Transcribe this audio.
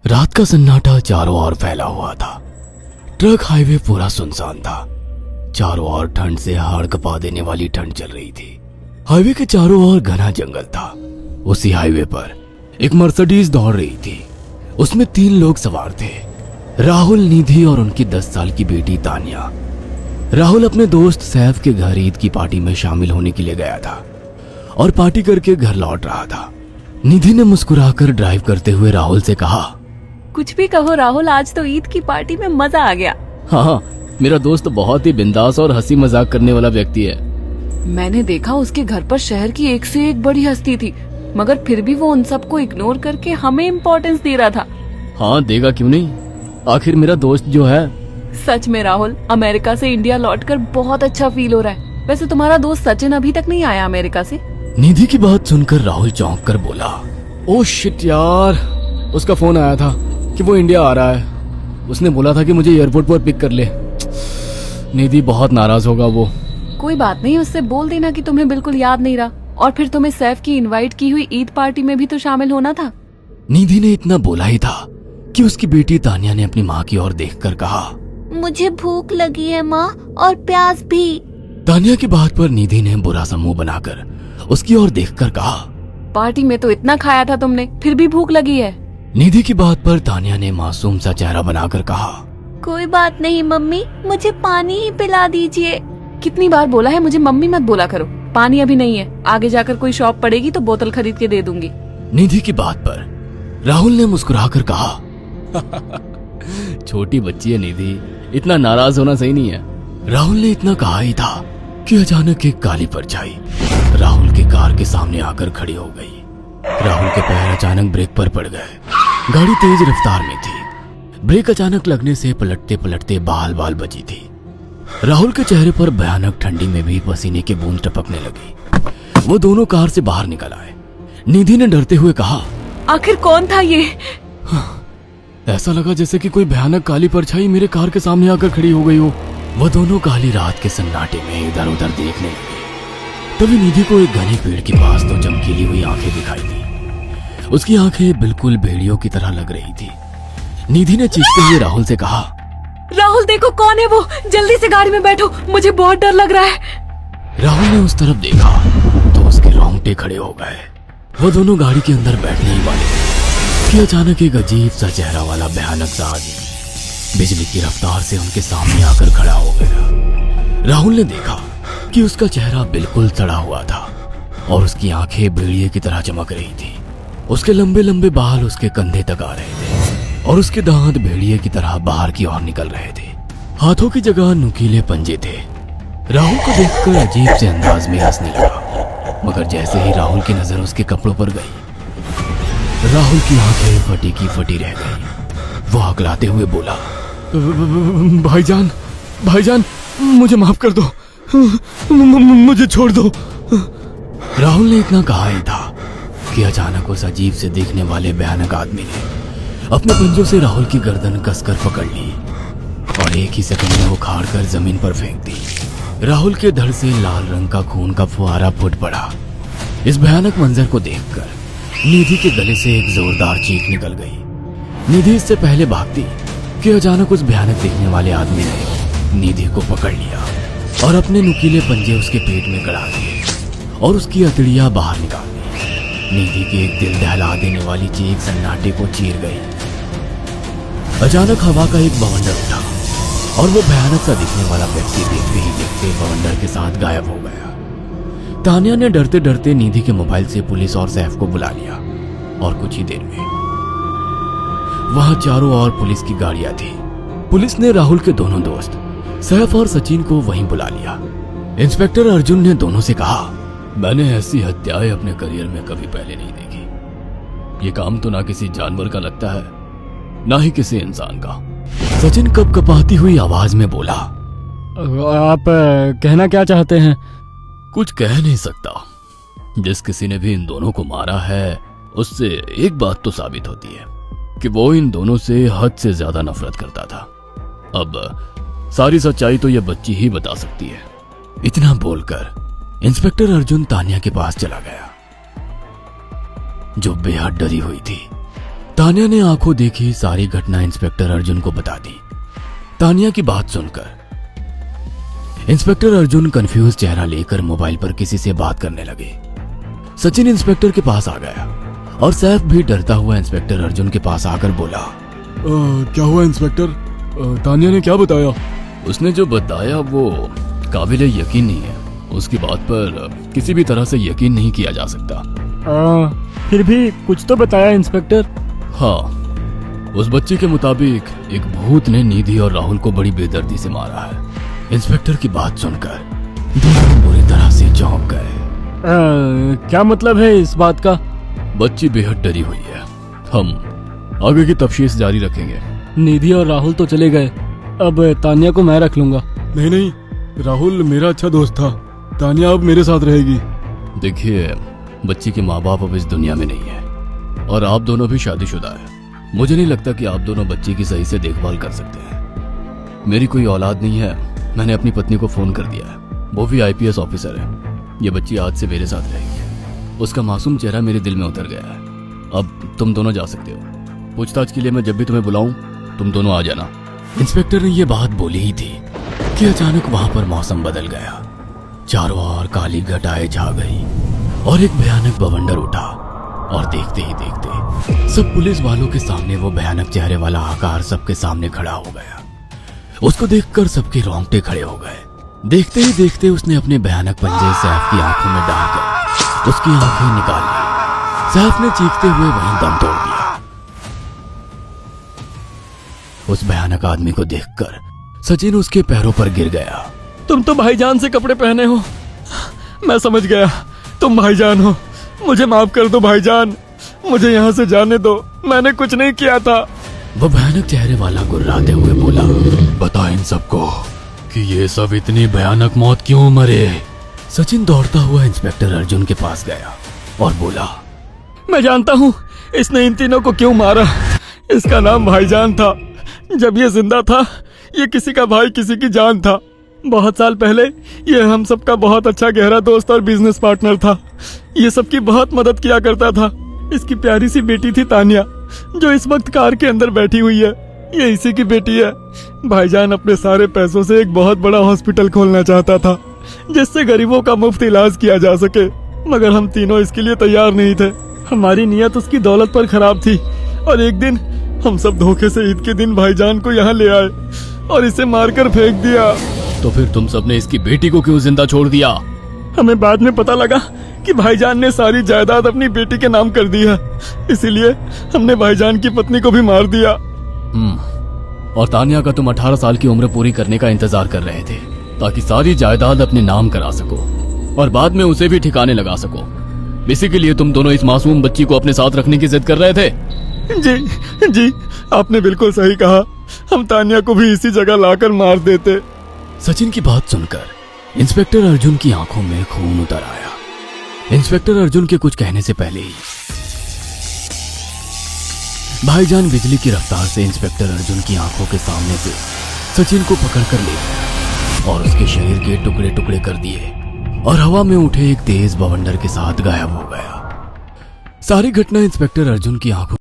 रात का सन्नाटा चारों ओर फैला हुआ था। ट्रक हाईवे पूरा सुनसान था। चारों ओर ठंड से हाड़ कपा देने वाली ठंड चल रही थी। हाईवे के चारों ओर घना जंगल था। उसी हाईवे पर एक मर्सिडीज दौड़ रही थी। उसमें 3 लोग सवार थे, राहुल, निधि और उनकी 10 साल की बेटी तानिया। राहुल अपने दोस्त सैफ के घर ईद की पार्टी में शामिल होने के लिए गया था और पार्टी करके घर लौट रहा था। निधि ने मुस्कुराकर ड्राइव करते हुए राहुल से कहा, कुछ भी कहो राहुल, आज तो ईद की पार्टी में मजा आ गया। हाँ, मेरा दोस्त बहुत ही बिंदास और हंसी मजाक करने वाला व्यक्ति है। मैंने देखा उसके घर पर शहर की एक से एक बड़ी हस्ती थी, मगर फिर भी वो उन सबको इग्नोर करके हमें इम्पोर्टेंस दे रहा था। हाँ, देगा क्यों नहीं, आखिर मेरा दोस्त जो है। सच में राहुल, अमेरिका से इंडिया लौटकर बहुत अच्छा फील हो रहा है। वैसे तुम्हारा दोस्त सचिन अभी तक नहीं आया अमेरिका से? निधि की बात सुनकर राहुल चौंक कर बोला, ओह शिट यार, उसका फोन आया था कि वो इंडिया आ रहा है। उसने बोला था कि मुझे एयरपोर्ट पर पिक कर ले। निधि बहुत नाराज होगा वो। कोई बात नहीं, उससे बोल देना कि तुम्हें बिल्कुल याद नहीं रहा। और फिर तुम्हें सैफ की इनवाइट की हुई ईद पार्टी में भी तो शामिल होना था। निधि ने इतना बोला ही था कि उसकी बेटी तानिया ने अपनी माँ की ओर देखकर कहा, मुझे भूख लगी है माँ, और प्यास भी। तानिया की बात पर निधि ने बुरा सा मुंह बनाकर उसकी ओर देखकर कहा, पार्टी में तो इतना खाया था तुमने, फिर भी भूख लगी है? निधि की बात पर तानिया ने मासूम सा चेहरा बनाकर कहा, कोई बात नहीं मम्मी, मुझे पानी ही पिला दीजिए। कितनी बार बोला है मुझे मम्मी मत बोला करो। पानी अभी नहीं है, आगे जाकर कोई शॉप पड़ेगी तो बोतल खरीद के दे दूंगी। निधि की बात पर राहुल ने मुस्कुराकर कहा, छोटी बच्ची है निधि, इतना नाराज होना सही नहीं है। राहुल ने इतना कहा ही था कि अचानक एक काली परछाई राहुल की कार के सामने आकर खड़ी हो गई। राहुल के पैर अचानक ब्रेक पर पड़ गए। गाड़ी तेज रफ्तार में थी। ब्रेक अचानक लगने से पलटते पलटते बाल बाल बची थी। राहुल के चेहरे पर भयानक ठंडी में भी पसीने की बूंद टपकने लगी। वो दोनों कार से बाहर निकल आए। निधि ने डरते हुए कहा, आखिर कौन था ये? ऐसा लगा जैसे कि कोई भयानक काली परछाई मेरे कार के सामने आकर खड़ी हो गई हो। वो दोनों काली रात के सन्नाटे में इधर उधर देखने लगे। तभी निधि को एक घने पेड़ के पास दो चमकीली हुई आंखें दिखाई दी। उसकी आंखें बिल्कुल भेड़ियों की तरह लग रही थी। निधि ने चीखते हुए राहुल से कहा, राहुल देखो कौन है वो, जल्दी से गाड़ी में बैठो, मुझे बहुत डर लग रहा है। राहुल ने उस तरफ देखा तो उसके रोंगटे खड़े हो गए। वो दोनों गाड़ी के अंदर बैठने ही वाले थे कि अचानक एक अजीब सा चेहरा वाला भयानक सा आदमी बिजली की रफ्तार से उनके सामने आकर खड़ा हो गया। राहुल ने देखा कि उसका चेहरा बिल्कुल सड़ा हुआ था और उसकी आंखें भेड़िए की तरह चमक रही थी। उसके लंबे लंबे बाल उसके कंधे तक आ रहे थे और उसके दांत भेड़िए की तरह बाहर की ओर निकल रहे थे। हाथों की जगह नुकीले पंजे थे। राहुल को देखकर अजीब से अंदाज में हंसने लगा, मगर जैसे ही राहुल की नजर उसके कपड़ों पर गई, राहुल की आंखें फटी की फटी रह गई। वो हकलाते हुए बोला, भाईजान, भाईजान, मुझे माफ कर दो, मुझे छोड़ दो। राहुल ने इतना कहा ही था कि अचानक उस अजीब से दिखने वाले भयानक आदमी ने अपने पंजों से राहुल की गर्दन कसकर पकड़ ली और एक ही सेकंड में उखाड़ कर जमीन पर फेंक दी। राहुल के धड़ से लाल रंग का खून का फुहारा फूट पड़ा। इस भयानक मंजर को देखकर निधि के गले से एक जोरदार चीख निकल गई। निधि इससे पहले भागती कि अचानक उस भयानक दिखने वाले आदमी ने निधि को पकड़ लिया और अपने नुकीले पंजे उसके पेट में गड़ा दिए और उसकी अतड़ियां बाहर निकाल दी। निधि की एक दिल दहला देने वाली चीख सन्नाटे को चीर गई। अचानक हवा का एक बवंडर उठा और वो भयानक सा दिखने वाला व्यक्ति देखते ही देखते बवंडर के साथ गायब हो गया। तानिया ने डरते डरते निधि के मोबाइल से पुलिस और सैफ को बुला लिया और कुछ ही देर में वहां चारों ओर पुलिस की गाड़ियां थी। पुलिस ने राहुल के दोनों दोस्त सैफ और सचिन को वहीं बुला लिया। इंस्पेक्टर अर्जुन ने दोनों से कहा, मैंने ऐसी हत्याएं अपने करियर में कभी पहले नहीं देखी। ये काम तो ना किसी जानवर का लगता है, ना ही किसी इंसान का। सचिन कपकपाती हुई आवाज में बोला, आप कहना क्या चाहते हैं? कुछ कह नहीं सकता। जिस किसी ने भी इन दोनों को मारा है उससे एक बात तो साबित होती है कि वो इन दोनों से हद से ज्यादा नफरत करता था। अब सारी सच्चाई तो ये बच्ची ही बता सकती है। इतना बोलकर इंस्पेक्टर अर्जुन तानिया के पास चला गया, जो बेहद डरी हुई थी। तानिया ने आंखों देखी सारी घटना इंस्पेक्टर अर्जुन को बता दी। तानिया की बात सुनकर इंस्पेक्टर अर्जुन कंफ्यूज चेहरा लेकर मोबाइल पर किसी से बात करने लगे। सचिन इंस्पेक्टर के पास आ गया और सैफ भी डरता हुआ इंस्पेक्टर अर्जुन के पास आकर बोला, क्या हुआ इंस्पेक्टर? तानिया ने क्या बताया? उसने जो बताया वो काबिले यकीन नहीं है। उसकी बात पर किसी भी तरह से यकीन नहीं किया जा सकता। फिर भी कुछ तो बताया इंस्पेक्टर। हाँ, उस बच्ची के मुताबिक एक भूत ने निधि और राहुल को बड़ी बेदर्दी से मारा है। इंस्पेक्टर की बात सुनकर दोनों बुरी तरह से चौंक गए। क्या मतलब है इस बात का? बच्ची बेहद डरी हुई है। हम आगे की तफ्तीश जारी रखेंगे। निधि और राहुल तो चले गए, अब तानिया को मैं रख लूंगा। नहीं, राहुल मेरा अच्छा दोस्त था। तानिया अब मेरे साथ रहेगी। देखिए, बच्ची के माँ बाप अब इस दुनिया में नहीं है और आप दोनों भी शादीशुदा है। मुझे नहीं लगता कि आप दोनों बच्ची की सही से देखभाल कर सकते हैं। मेरी कोई औलाद नहीं है। मैंने अपनी पत्नी को फोन कर दिया है, वो भी IPS ऑफिसर है। ये बच्ची आज से मेरे साथ रहेगी। उसका मासूम चेहरा मेरे दिल में उतर गया है। अब तुम दोनों जा सकते हो। पूछताछ के लिए मैं जब भी तुम्हें बुलाऊं तुम दोनों आ जाना। इंस्पेक्टर ने ये बात बोली ही थी कि अचानक वहां पर मौसम बदल गया। चारों ओर काली घटाएं छा गई और एक भयानक बवंडर उठा और देखते ही देखते सब पुलिस वालों के सामने वो भयानक चेहरे वाला आकार सबके सामने खड़ा हो गया। उसको देखकर सबके रोंगटे खड़े हो गए। देखते ही देखते उसने अपने भयानक पंजे सैफ की आंखों में डालकर उसकी आंखें निकाल ली। सैफ ने चीखते हुए वहीं दम तोड़ दिया। उस भयानक आदमी को देखकर सचिन उसके पैरों पर गिर गया। तुम तो भाईजान से कपड़े पहने हो। मैं समझ गया, तुम भाईजान हो। मुझे माफ कर दो भाईजान, मुझे यहाँ से जाने दो। मैंने कुछ नहीं किया था। वो भयानक चेहरे वाला गुर्राते हुए बोला, बता इन सबको कि ये सब इतनी भयानक मौत क्यों मरे। सचिन दौड़ता हुआ इंस्पेक्टर अर्जुन के पास गया और बोला, मैं जानता हूँ इसने इन तीनों को क्यों मारा। इसका नाम भाईजान था। जब ये जिंदा था ये किसी का भाई किसी की जान था। बहुत साल पहले ये हम सबका बहुत अच्छा गहरा दोस्त और बिजनेस पार्टनर था। ये सबकी बहुत मदद किया करता था। इसकी प्यारी सी बेटी थी तानिया, जो इस वक्त कार के अंदर बैठी हुई है। ये इसी की बेटी है। भाईजान अपने सारे पैसों से एक बहुत बड़ा हॉस्पिटल खोलना चाहता था जिससे गरीबों का मुफ्त इलाज किया जा सके, मगर हम तीनों इसके लिए तैयार नहीं थे। हमारी नीयत उसकी दौलत पर खराब थी और एक दिन हम सब धोखे से ईद के दिन भाईजान को यहाँ ले आए और इसे मारकर फेंक दिया। तो फिर तुम सबने इसकी बेटी को क्यों जिंदा छोड़ दिया? हमें बाद में पता लगा कि भाईजान ने सारी जायदाद अपनी बेटी के नाम कर दी है, इसीलिए हमने भाईजान की पत्नी को भी मार दिया। और तानिया का तुम 18 साल की उम्र पूरी करने का इंतजार कर रहे थे ताकि सारी जायदाद अपने नाम करा सको और बाद में उसे भी ठिकाने लगा सको। इसी के लिए तुम दोनों इस मासूम बच्ची को अपने साथ रखने की जिद कर रहे थे। जी, आपने बिल्कुल सही कहा। हम तानिया को भी इसी जगह लाकर मार देते। सचिन की बात सुनकर इंस्पेक्टर अर्जुन की आंखों में खून उतर आया। इंस्पेक्टर अर्जुन के कुछ कहने से पहले ही भाईजान बिजली की रफ्तार से इंस्पेक्टर अर्जुन की आंखों के सामने से सचिन को पकड़कर ले गया और उसके शरीर के टुकड़े टुकड़े कर दिए और हवा में उठे एक तेज बवंडर के साथ गायब हो गया। सारी घटना इंस्पेक्टर अर्जुन की आंखों